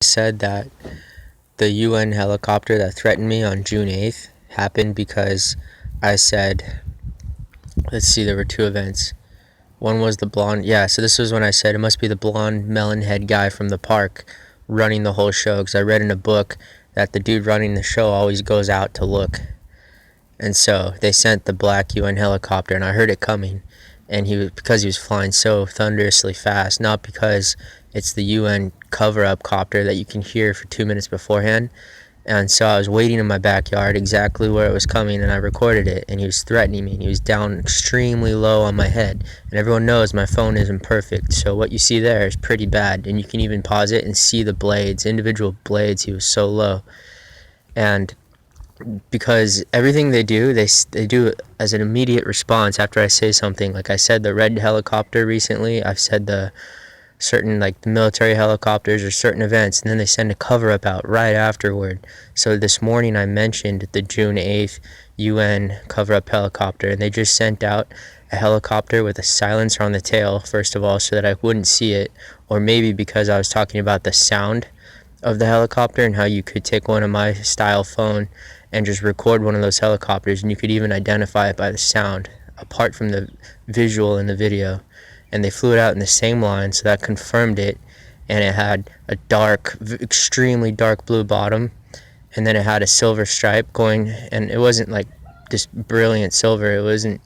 Said that the UN helicopter that threatened me on June 8th happened because I said, let's see, there were two events. One was the blonde, so this was when I said it must be the blonde melon head guy from the park running the whole show, because I read in a book that the dude running the show always goes out to look. And so they sent the black UN helicopter, and I heard it coming. And because he was flying so thunderously fast, not because it's the UN cover-up copter that you can hear for 2 minutes beforehand. And so I was waiting in my backyard exactly where it was coming, and I recorded it, and he was threatening me, and he was down extremely low on my head. And everyone knows my phone isn't perfect, so what you see there is pretty bad, and you can even pause it and see the blades, individual blades. He was so low. And because everything they do as an immediate response after I say something. Like I said the red helicopter recently, I've said the certain, like the military helicopters or certain events, and then they send a cover-up out right afterward. So this morning I mentioned the June 8th UN cover-up helicopter, and they just sent out a helicopter with a silencer on the tail, first of all, so that I wouldn't see it, or maybe because I was talking about the sound of the helicopter and how you could take one of my style phone and just record one of those helicopters, and you could even identify it by the sound apart from the visual in the video. And they flew it out in the same line, so that confirmed it. And it had a dark, extremely dark blue bottom, and then it had a silver stripe going, and it wasn't like just brilliant silver, it wasn't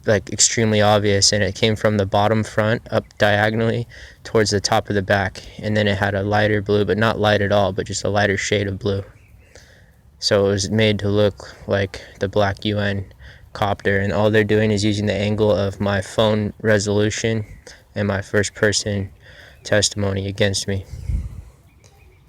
like extremely obvious, and it came from the bottom front up diagonally towards the top of the back, and then it had a lighter blue, but not light at all, but just a lighter shade of blue. So it was made to look like the black UN copter, and all they're doing is using the angle of my phone resolution and my first person testimony against me.